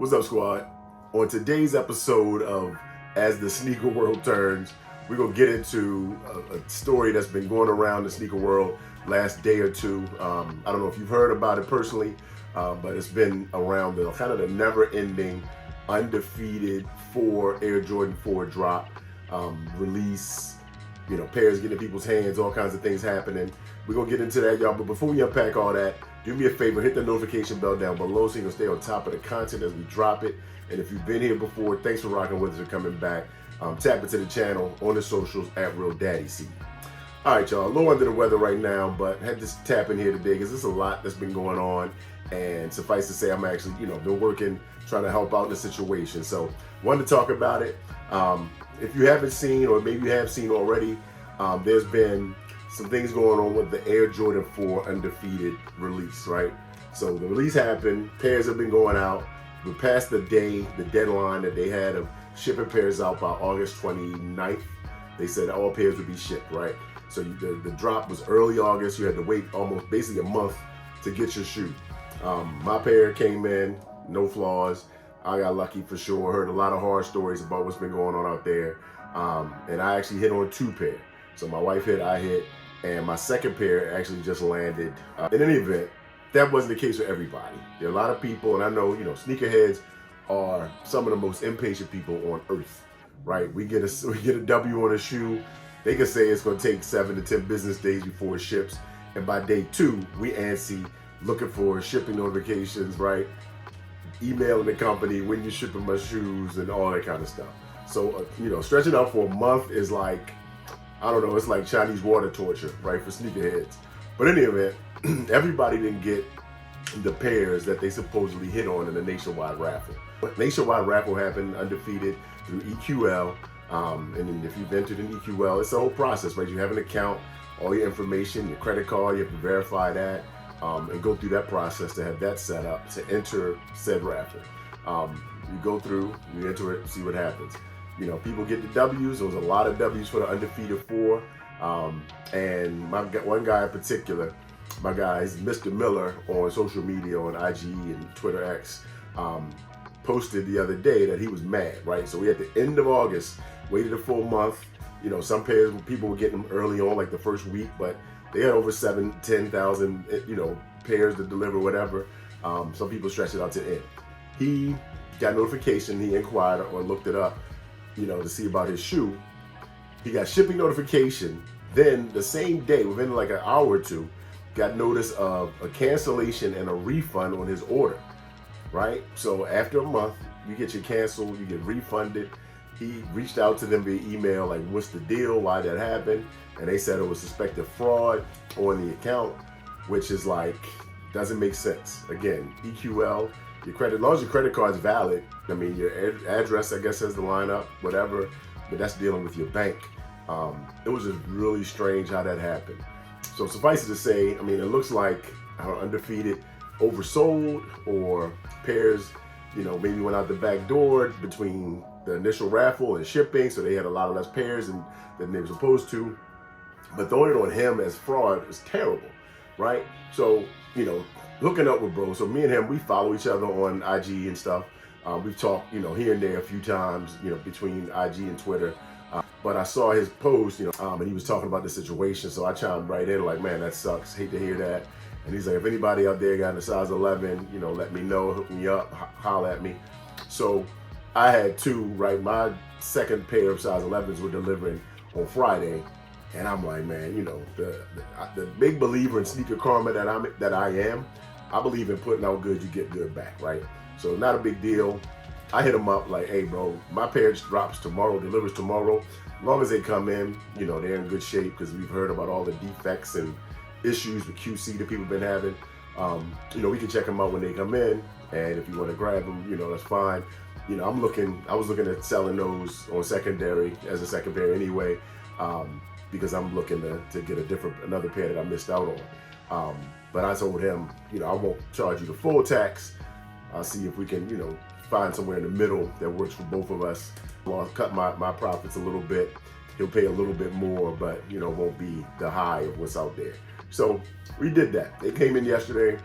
What's up, squad? On today's episode of As the Sneaker World Turns, we're going to get into a story that's been going around the sneaker world last day or two. I don't know if you've heard about it personally, but it's been around the kind of the never-ending Undefeated Air Jordan 4 drop release. You know, pairs getting in people's hands, all kinds of things happening. We're going to get into that, y'all. But before we unpack all that, do me a favor, hit the notification bell down below so you can stay on top of the content as we drop it. And if you've been here before, thanks for rocking with us and coming back. Tap into the channel on the socials at Real Daddy C. All right, y'all, a little under the weather right now, but had to tap in here today because there's a lot that's been going on. And suffice to say, I'm actually, been working, trying to help out in the situation. So wanted to talk about it. If you haven't seen, or maybe you have seen already, there's been some things going on with the Air Jordan 4 Undefeated release, right? So the release happened, pairs have been going out. We're past the deadline that they had of shipping pairs out by August 29th. They said all pairs would be shipped, right? So the drop was early August. You had to wait almost basically a month to get your shoe. My pair came in, no flaws. I got lucky for sure. Heard a lot of horror stories about what's been going on out there. And I actually hit on two pair. So my wife hit, I hit, and my second pair actually just landed. In any event, that wasn't the case for everybody. There are a lot of people, and I know, sneakerheads are some of the most impatient people on earth, right? We get a W on a shoe. They can say it's going to take 7 to 10 business days before it ships. And by day 2, we antsy looking for shipping notifications, right? Emailing the company when you're shipping my shoes and all that kind of stuff. So, stretching out for a month is like, I don't know, it's like Chinese water torture, right, for sneakerheads. But in any event, everybody didn't get the pairs that they supposedly hit on in the nationwide raffle. Nationwide raffle happened undefeated through EQL. And then if you've entered in EQL, it's the whole process, right? You have an account, all your information, your credit card, you have to verify that. And go through that process to have that set up to enter said raffle. You go through, you enter it, see what happens. People get the W's. There was a lot of W's for the Undefeated 4. And one guy in particular, my guy is Mr. Miller on social media, on IG and Twitter X, posted the other day that he was mad, right? So we at the end of August, waited a full month. Some pairs, people were getting them early on, like the first week, but they had over 10,000, pairs to deliver, whatever. Some people stretched it out to the end. He got notification, he inquired or looked it up, to see about his shoe. He got shipping notification. Then the same day, within like an hour or two, got notice of a cancellation and a refund on his order, right? So after a month, you get your cancel, you get refunded. He reached out to them via email, like, what's the deal? Why that happened? And they said it was suspected fraud on the account, which is like, doesn't make sense. Again, EQL, your credit, as long as your credit card's valid, I mean, your address, I guess, has to line up, whatever, but that's dealing with your bank. It was just really strange how that happened. So suffice it to say, I mean, it looks like Undefeated oversold, or pairs, maybe went out the back door between the initial raffle and shipping, so they had a lot of less pairs than they were supposed to. But throwing it on him as fraud is terrible, right? So, hooking up with bro. So me and him, we follow each other on IG and stuff. We've talked, here and there a few times, between IG and Twitter. But I saw his post, and he was talking about the situation. So I chimed right in like, man, that sucks. Hate to hear that. And he's like, if anybody out there got a size 11, let me know, hook me up, holler at me. So I had two, right? My second pair of size 11s were delivering on Friday. And I'm like, man, the big believer in sneaker karma that I am, I believe in putting out good, you get good back, right? So not a big deal. I hit him up like, hey, bro, my pair drops tomorrow, delivers tomorrow. As long as they come in, they're in good shape, because we've heard about all the defects and issues with QC that people have been having. We can check them out when they come in, and if you want to grab them, that's fine. I was looking at selling those on secondary as a second pair anyway, because I'm looking to get another pair that I missed out on. But I told him, I won't charge you the full tax. I'll see if we can, find somewhere in the middle that works for both of us. I'll cut my profits a little bit. He'll pay a little bit more, but won't be the high of what's out there. So we did that. They came in yesterday,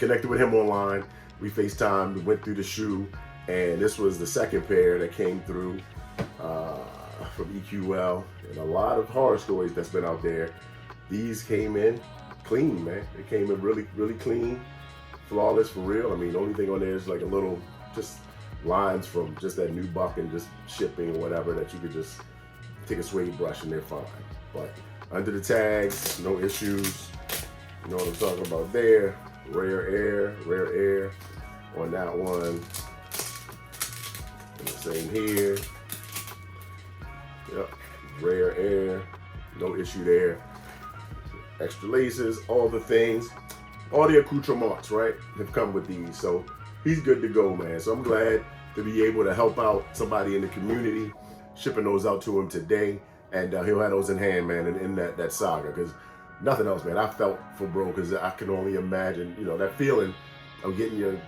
connected with him online, We FaceTimed, went through the shoe, and this was the second pair that came through from EQL, and a lot of horror stories that's been out there. These came in clean, man. They came in really, really clean, flawless for real. I mean, the only thing on there is like a little, just lines from just that new buck and just shipping or whatever that you could just take a suede brush and they're fine. But under the tags, no issues. You know what I'm talking about there. Rare air on that one. And the same here. Yep, rare air, no issue there. Extra laces, all the things, all the accoutrements, right, have come with these. So he's good to go, man. So I'm glad to be able to help out somebody in the community, shipping those out to him today. And he'll have those in hand, man, and in that saga. Because nothing else, man. I felt for bro, because I can only imagine, you know, that feeling of getting your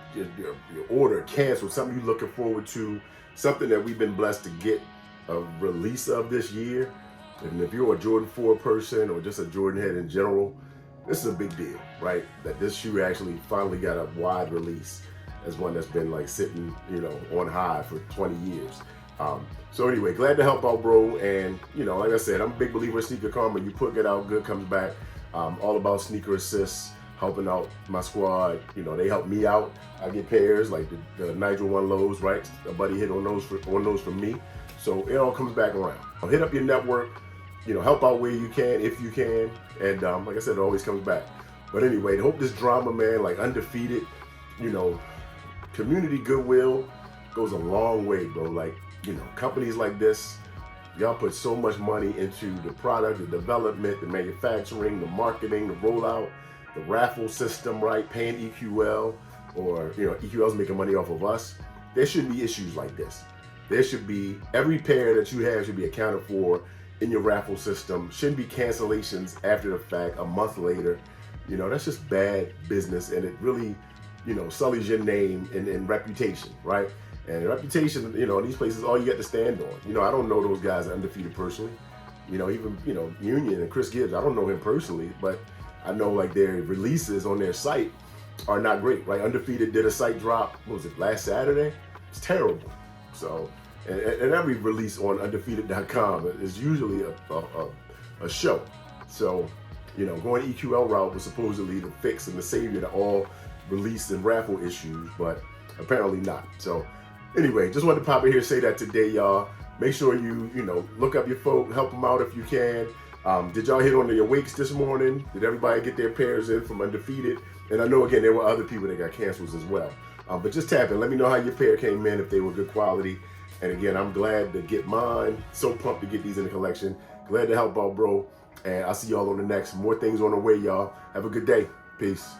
order canceled, something you're looking forward to, something that we've been blessed to get a release of this year. And if you're a Jordan 4 person or just a Jordan head in general, this is a big deal, right? That this shoe actually finally got a wide release as one that's been like sitting, you know, on high for 20 years. So anyway, glad to help out, bro. And, you know, like I said, I'm a big believer in sneaker karma. You put it out, good comes back. All about sneaker assists, helping out my squad. You know, they help me out. I get pairs like the Nigel 1 lows, right? A buddy hit on those from me. So it all comes back around. Hit up your network, you know, help out where you can, if you can. And like I said, it always comes back. But anyway, I hope this drama, man, like Undefeated, you know, community goodwill goes a long way, bro. Like, you know, companies like this, y'all put so much money into the product, the development, the manufacturing, the marketing, the rollout, the raffle system, right? Paying EQL, or, you know, EQL's making money off of us. There shouldn't be issues like this. There should be, every pair that you have should be accounted for in your raffle system. Shouldn't be cancellations after the fact, a month later. You know, that's just bad business, and it really, you know, sullies your name and reputation, right? And reputation, you know, in these places, all you got to stand on. You know, I don't know those guys Undefeated personally. You know, even, you know, Union and Chris Gibbs, I don't know him personally, but I know like their releases on their site are not great, right? Undefeated did a site drop, what was it, last Saturday? It's terrible. So, and every release on undefeated.com is usually a show. So, you know, going EQL route was supposedly the fix and the savior to all release and raffle issues, but apparently not. So anyway, just wanted to pop in here, say that today, y'all. Make sure you know, look up your folk, help them out if you can. Did y'all hit on the awakes this morning? Did everybody get their pairs in from Undefeated? And I know, again, there were other people that got cancels as well. But just tap in. Let me know how your pair came in, if they were good quality. And again, I'm glad to get mine. So pumped to get these in the collection. Glad to help out, bro. And I'll see y'all on the next. More things on the way, y'all. Have a good day. Peace.